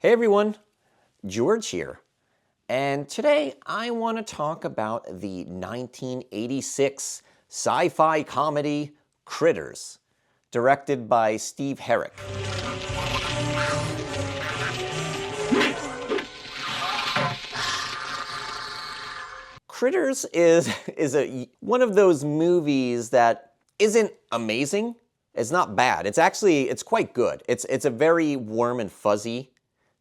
Hey everyone, George here, and today I want to talk about the 1986 sci-fi comedy Critters, directed by Steve Herrick. Critters is one of those movies that isn't amazing. It's not bad. It's quite good. It's a very warm and fuzzy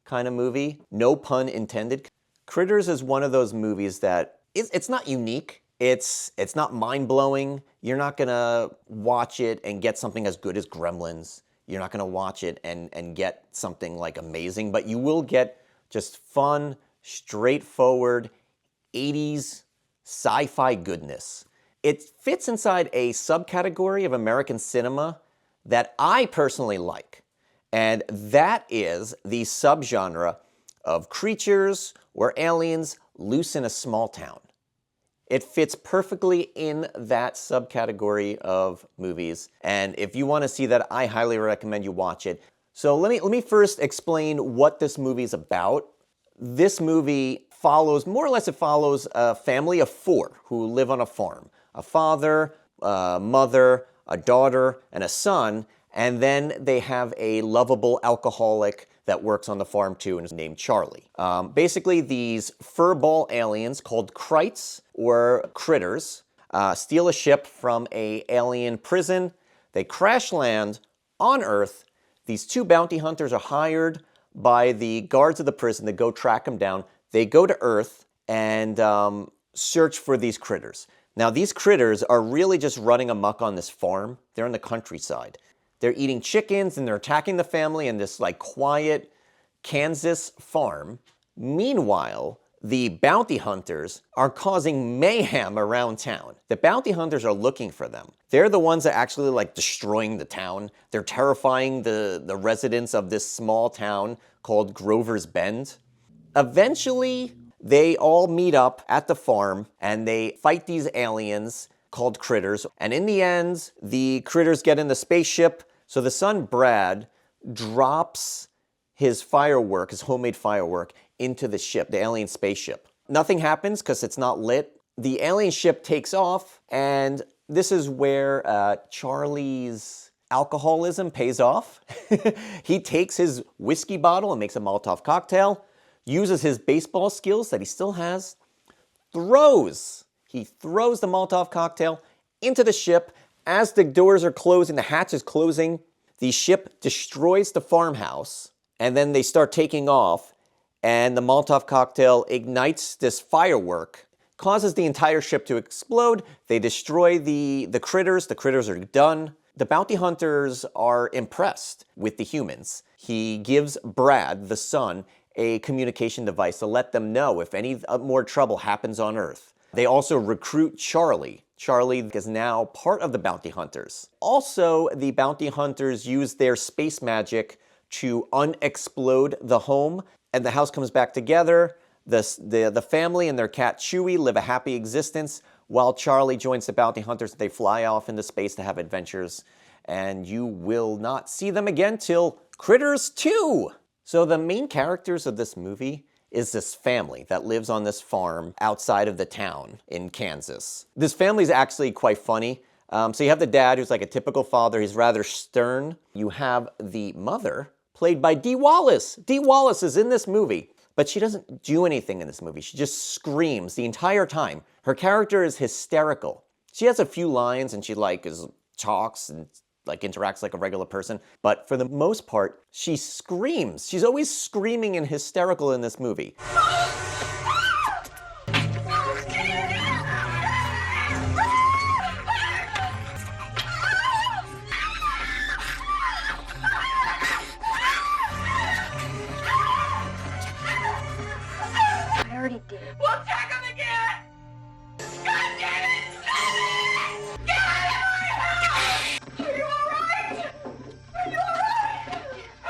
kind of movie. No pun intended. Critters is one of those movies that it's not unique. It's not mind-blowing. You're not gonna watch it and get something as good as Gremlins. You're not gonna watch it and get something like amazing, but you will get just fun, straightforward 80s sci-fi goodness. It fits inside a subcategory of American cinema that I personally like, and that is the subgenre of creatures or aliens loose in a small town. It fits perfectly in that subcategory of movies, and if you want to see that, I highly recommend you watch it. So let me first explain what this movie is about. This movie follows a family of four who live on a farm. A father, a mother, a daughter, and a son, and then they have a lovable alcoholic that works on the farm too and is named Charlie. Basically, these furball aliens called Krites or Critters steal a ship from an alien prison. They crash land on Earth. These two bounty hunters are hired by the guards of the prison to go track them down. They go to Earth and search for these critters. Now, these critters are really just running amok on this farm. They're in the countryside. They're eating chickens and they're attacking the family in this like quiet Kansas farm. Meanwhile, the bounty hunters are causing mayhem around town. The bounty hunters are looking for them. They're the ones that actually like destroying the town. They're terrifying the residents of this small town called Grover's Bend. Eventually, they all meet up at the farm and they fight these aliens called Critters. And in the end, the Critters get in the spaceship. So the son, Brad, drops his firework, his homemade firework, into the ship, the alien spaceship. Nothing happens because it's not lit. The alien ship takes off, and this is where Charlie's alcoholism pays off. He takes his whiskey bottle and makes a Molotov cocktail, uses his baseball skills that he still has, he throws the Molotov cocktail into the ship. As the doors are closing, the hatch is closing, the ship destroys the farmhouse, and then they start taking off, and the Molotov cocktail ignites this firework, causes the entire ship to explode. They destroy the critters. The critters are done. The bounty hunters are impressed with the humans. He gives Brad, the son, a communication device to let them know if any more trouble happens on Earth. They also recruit Charlie. Charlie is now part of the bounty hunters. Also, the bounty hunters use their space magic to unexplode the home, and the house comes back together. The family and their cat Chewie live a happy existence, while Charlie joins the bounty hunters. They fly off into space to have adventures, and you will not see them again till Critters 2! So the main characters of this movie is this family that lives on this farm outside of the town in Kansas. This family is actually quite funny. So you have the dad, who's like a typical father. He's rather stern. You have the mother, played by Dee Wallace. Dee Wallace is in this movie, but she doesn't do anything in this movie. She just screams the entire time. Her character is hysterical. She has a few lines and she talks and interacts like a regular person, but for the most part, she screams. She's always screaming and hysterical in this movie. I already did. We'll attack him again! God damn it! Stop it! Get out of my house! Are you alright? Are you alright?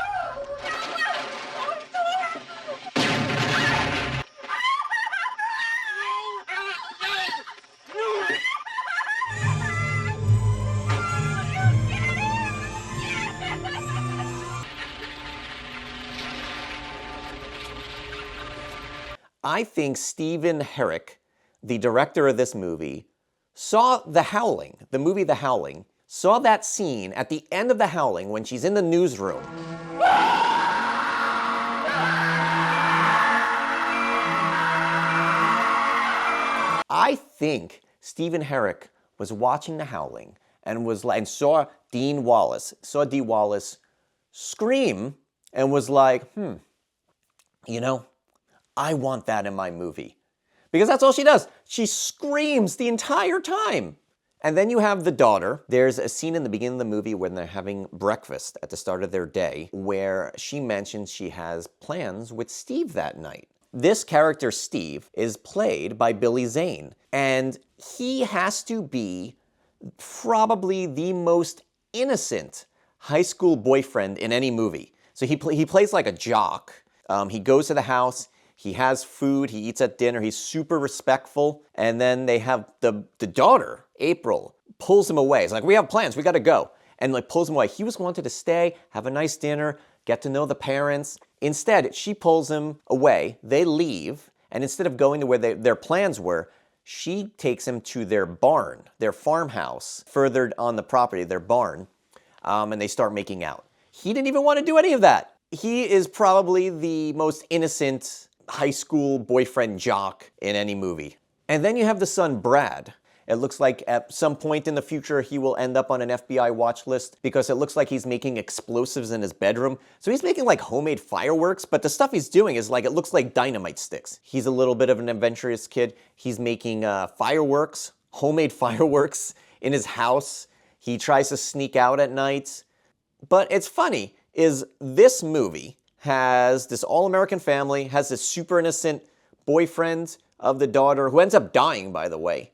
Oh, no! Oh, I think Stephen Herrick, the director of this movie, saw The Howling, the movie The Howling, saw that scene at the end of The Howling when she's in the newsroom. I think Stephen Herrick was watching The Howling and saw Dee Wallace scream and was like, I want that in my movie. Because that's all she does. She screams the entire time. And then you have the daughter. There's a scene in the beginning of the movie when they're having breakfast at the start of their day where she mentions she has plans with Steve that night. This character, Steve, is played by Billy Zane. And he has to be probably the most innocent high school boyfriend in any movie. So he plays like a jock. He goes to the house. He has food, he eats at dinner, he's super respectful, and then they have the daughter, April, pulls him away. It's like, we have plans, we gotta go. And like pulls him away. He was wanted to stay, have a nice dinner, get to know the parents. Instead, she pulls him away, they leave, and instead of going to where their plans were, she takes him to their barn, their farmhouse, further on the property, their barn, and they start making out. He didn't even want to do any of that. He is probably the most innocent high school boyfriend jock in any movie. And then you have the son, Brad. It looks like at some point in the future he will end up on an FBI watch list because it looks like he's making explosives in his bedroom. So he's making like homemade fireworks, but the stuff he's doing is like, it looks like dynamite sticks. He's a little bit of an adventurous kid. He's making fireworks, homemade fireworks in his house. He tries to sneak out at night. But it's funny, is this movie has this all-American family, has this super innocent boyfriend of the daughter, who ends up dying, by the way.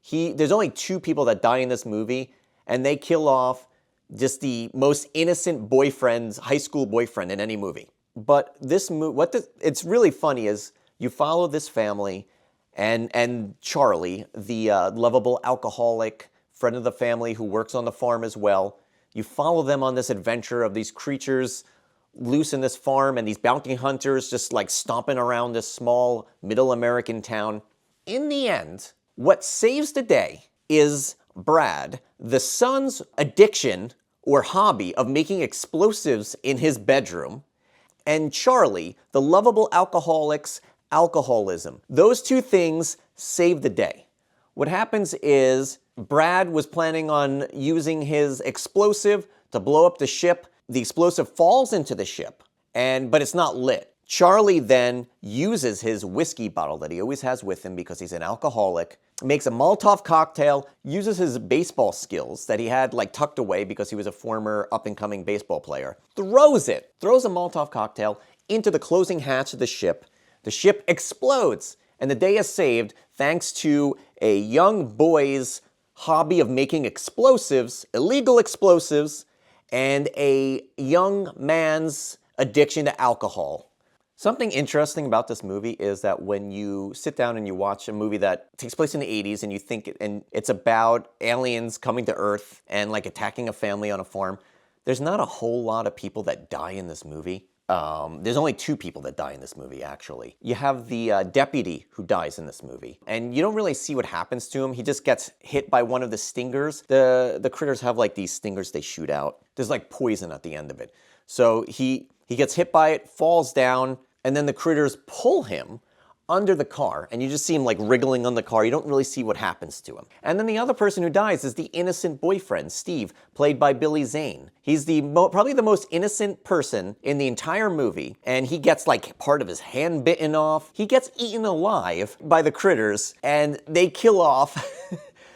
There's only 2 people that die in this movie, and they kill off just the most innocent boyfriend, high school boyfriend in any movie. But it's really funny is you follow this family and Charlie, the lovable alcoholic friend of the family who works on the farm as well. You follow them on this adventure of these creatures loose in this farm and these bounty hunters just like stomping around this small middle American town. In the end, what saves the day is Brad, the son's addiction or hobby of making explosives in his bedroom, and Charlie, the lovable alcoholic's alcoholism. Those 2 things save the day. What happens is Brad was planning on using his explosive to blow up the ship. The explosive falls into the ship, but it's not lit. Charlie then uses his whiskey bottle that he always has with him because he's an alcoholic, makes a Molotov cocktail, uses his baseball skills that he had like tucked away because he was a former up-and-coming baseball player, throws a Molotov cocktail into the closing hatch of the ship. The ship explodes, and the day is saved thanks to a young boy's hobby of making explosives, illegal explosives, and a young man's addiction to alcohol. Something interesting about this movie is that when you sit down and you watch a movie that takes place in the 80s and you think it's about aliens coming to Earth and like attacking a family on a farm, there's not a whole lot of people that die in this movie. There's only 2 people that die in this movie, actually. You have the deputy who dies in this movie, and you don't really see what happens to him. He just gets hit by one of the stingers. The critters have like these stingers they shoot out. There's like poison at the end of it. So he gets hit by it, falls down, and then the critters pull him under the car, and you just see him like wriggling on the car. You don't really see what happens to him. And then the other person who dies is the innocent boyfriend, Steve, played by Billy Zane. He's probably the most innocent person in the entire movie, and he gets like part of his hand bitten off. He gets eaten alive by the critters, and they kill off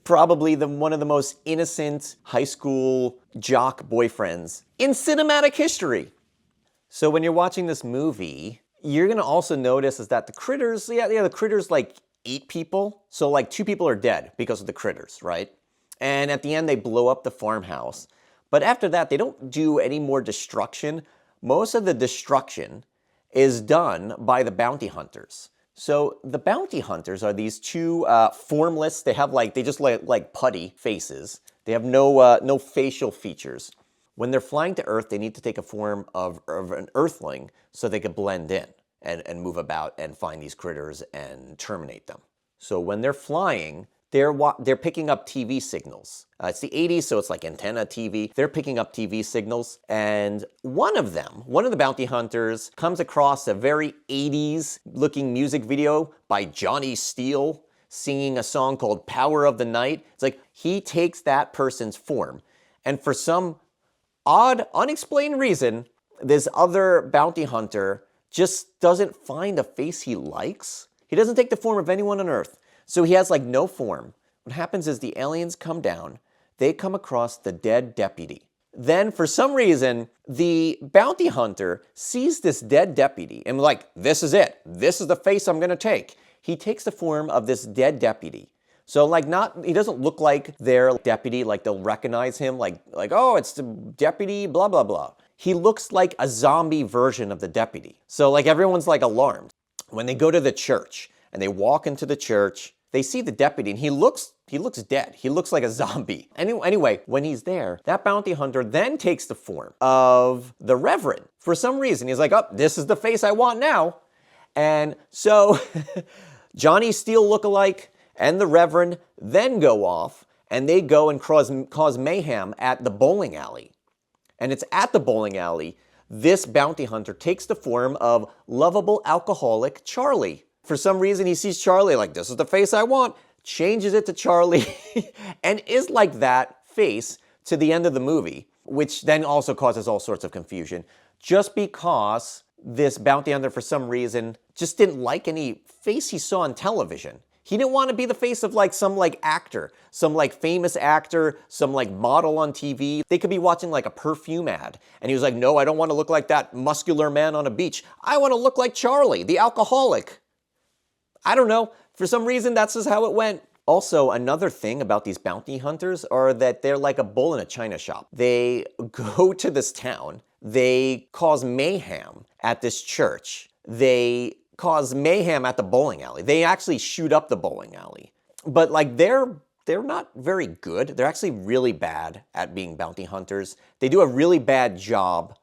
probably one of the most innocent high school jock boyfriends in cinematic history. So when you're watching this movie, you're gonna also notice is that the critters, the critters like eat people. So like 2 people are dead because of the critters, right? And at the end they blow up the farmhouse. But after that, they don't do any more destruction. Most of the destruction is done by the bounty hunters. So the bounty hunters are these 2 formless, they just like putty faces. They have no facial features. When they're flying to Earth, they need to take a form of an Earthling so they can blend in. and move about and find these critters and terminate them. So when they're flying, they're picking up TV signals. It's the 80s, so it's like antenna TV. They're picking up TV signals, and one of the bounty hunters, comes across a very 80s looking music video by Johnny Steele singing a song called Power of the Night. It's like he takes that person's form, and for some odd, unexplained reason, this other bounty hunter just doesn't find a face he likes. He doesn't take the form of anyone on Earth. So he has like no form. What happens is the aliens come down. They come across the dead deputy. Then for some reason, the bounty hunter sees this dead deputy and like, this is it. This is the face I'm gonna take. He takes the form of this dead deputy. So like he doesn't look like their deputy, like they'll recognize him, like, oh, it's the deputy, blah, blah, blah. He looks like a zombie version of the deputy. So like everyone's like alarmed. When they go to the church and they walk into the church, they see the deputy and he looks dead. He looks like a zombie. Anyway, when he's there, that bounty hunter then takes the form of the reverend. For some reason, he's like, oh, this is the face I want now. And so Johnny Steele lookalike and the reverend then go off and they go and cause mayhem at the bowling alley. And it's at the bowling alley, this bounty hunter takes the form of lovable alcoholic Charlie. For some reason, he sees Charlie like, this is the face I want, changes it to Charlie, and is like that face to the end of the movie, which then also causes all sorts of confusion, just because this bounty hunter, for some reason, just didn't like any face he saw on television. He didn't want to be the face of like some like actor, some like famous actor, some like model on TV. They could be watching like a perfume ad. And he was like, no, I don't want to look like that muscular man on a beach. I want to look like Charlie, the alcoholic. I don't know. For some reason, that's just how it went. Also, another thing about these bounty hunters are that they're like a bull in a china shop. They go to this town. They cause mayhem at this church. They cause mayhem at the bowling alley. They actually shoot up the bowling alley. But like they're not very good. They're actually really bad at being bounty hunters. They do a really bad job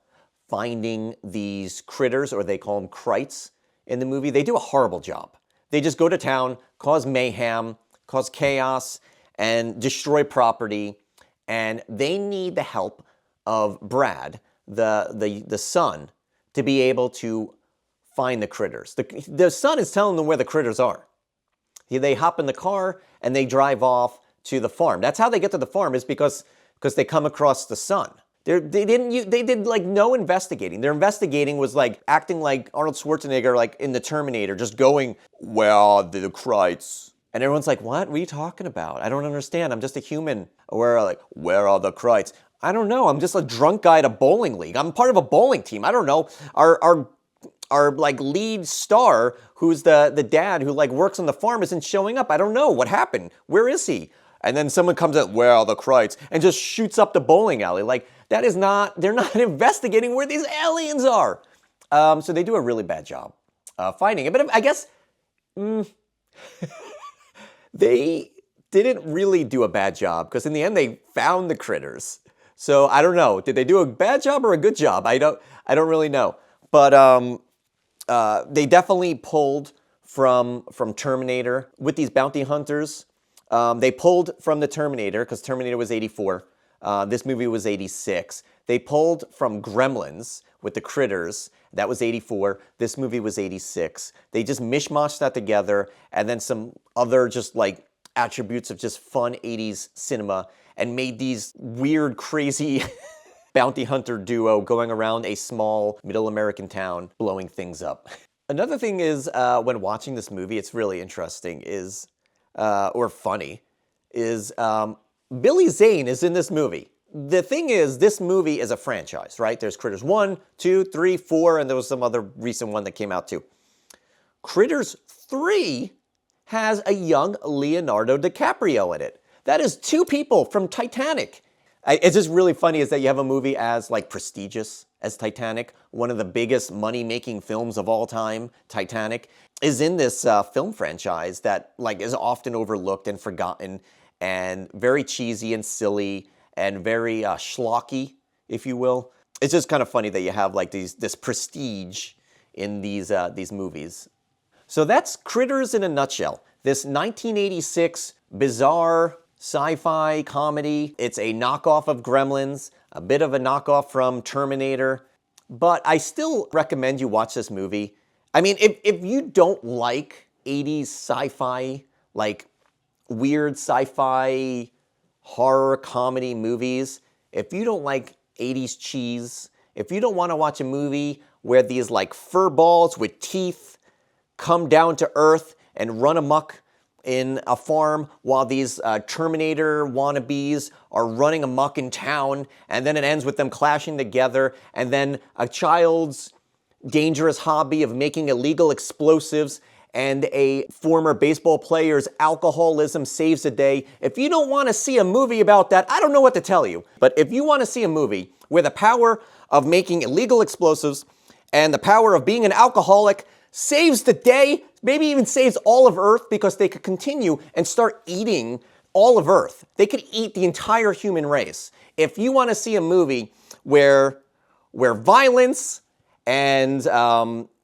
finding these critters, or they call them krites in the movie. They do a horrible job. They just go to town, cause mayhem, cause chaos, and destroy property. And they need the help of Brad, the son, to be able to find the critters. The son is telling them where the critters are. They hop in the car and they drive off to the farm. That's how they get to the farm, is because they come across the son. They did like no investigating. Their investigating was like acting like Arnold Schwarzenegger, like in the Terminator, just going, where are the krites? And everyone's like, what are you talking about? I don't understand. I'm just a human. Where are the krites? I don't know. I'm just a drunk guy at a bowling league. I'm part of a bowling team. I don't know. Our like lead star, who's the dad who like works on the farm, isn't showing up. I don't know what happened. Where is he? And then someone comes out, where are the krites? And just shoots up the bowling alley. Like, that is not, they're not investigating where these aliens are. So they do a really bad job finding it. But I guess they didn't really do a bad job, because in the end they found the critters. So I don't know. Did they do a bad job or a good job? I don't really know. But they definitely pulled from Terminator with these bounty hunters. They pulled from the Terminator, because Terminator was 84. This movie was 86. They pulled from Gremlins with the critters. That was 84. This movie was 86. They just mishmashed that together, and then some other just like attributes of just fun 80s cinema, and made these weird, crazy bounty hunter duo going around a small middle American town blowing things up. Another thing is, when watching this movie, it's really interesting, is or funny, is Billy Zane is in this movie. The thing is, this movie is a franchise, right? There's Critters 1, 2, 3, 4, and there was some other recent one that came out too. Critters 3 has a young Leonardo DiCaprio in it. That is two people from Titanic. It's just really funny is that you have a movie as like prestigious as Titanic, one of the biggest money-making films of all time, Titanic, is in this film franchise that like is often overlooked and forgotten, and very cheesy and silly and very schlocky, if you will. It's just kind of funny that you have like this prestige in these movies. So that's Critters in a nutshell. This 1986 bizarre sci-fi comedy. It's a knockoff of Gremlins, a bit of a knockoff from Terminator, but I still recommend you watch this movie. I mean, if you don't like 80s sci-fi, like weird sci-fi horror comedy movies, if you don't like 80s cheese, if you don't want to watch a movie where these like fur balls with teeth come down to earth and run amok in a farm while these Terminator wannabes are running amok in town, and then it ends with them clashing together, and then a child's dangerous hobby of making illegal explosives and a former baseball player's alcoholism saves the day. If you don't want to see a movie about that, I don't know what to tell you. But if you want to see a movie where the power of making illegal explosives and the power of being an alcoholic saves the day, maybe even saves all of Earth, because they could continue and start eating all of Earth. They could eat the entire human race. If you want to see a movie where violence and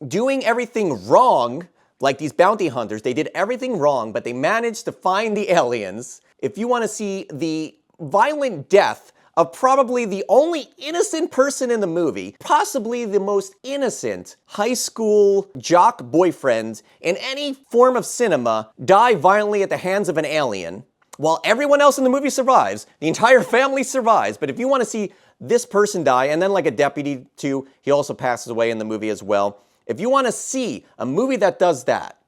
doing everything wrong, like these bounty hunters, they did everything wrong, but they managed to find the aliens. If you want to see the violent death of probably the only innocent person in the movie, possibly the most innocent high school jock boyfriend in any form of cinema, die violently at the hands of an alien, while everyone else in the movie survives, the entire family survives. But if you want to see this person die, and then like a deputy too, he also passes away in the movie as well. If you want to see a movie that does that,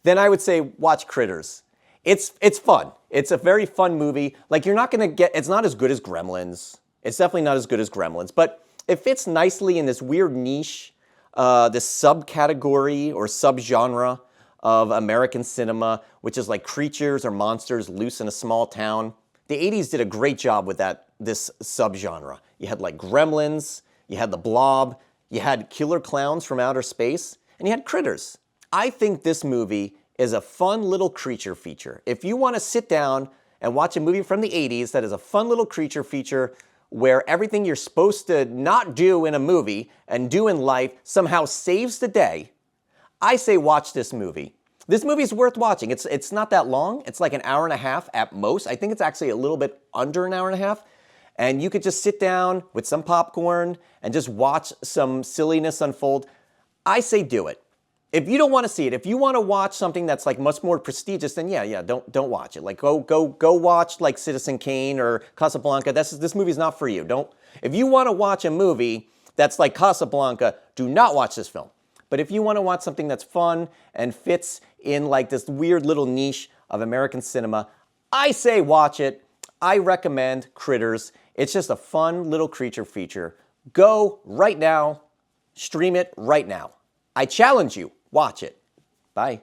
then I would say watch Critters. It's fun. It's a very fun movie. Like, you're not going to get, it's not as good as Gremlins. It's definitely not as good as Gremlins, but it fits nicely in this weird niche, this subcategory or subgenre of American cinema, which is like creatures or monsters loose in a small town. The 80s did a great job with this subgenre. You had like Gremlins, you had The Blob, you had Killer Clowns from Outer Space, and you had Critters. I think this movie is a fun little creature feature. If you want to sit down and watch a movie from the 80s that is a fun little creature feature where everything you're supposed to not do in a movie and do in life somehow saves the day, I say watch this movie. This movie is worth watching. It's not that long. It's like an hour and a half at most. I think it's actually a little bit under an hour and a half. And you could just sit down with some popcorn and just watch some silliness unfold. I say do it. If you don't want to see it, if you want to watch something that's like much more prestigious, then yeah, don't watch it. Like go watch like Citizen Kane or Casablanca. This movie's not for you. If you want to watch a movie that's like Casablanca, do not watch this film. But if you want to watch something that's fun and fits in like this weird little niche of American cinema, I say watch it. I recommend Critters. It's just a fun little creature feature. Go right now, stream it right now. I challenge you, watch it. Bye.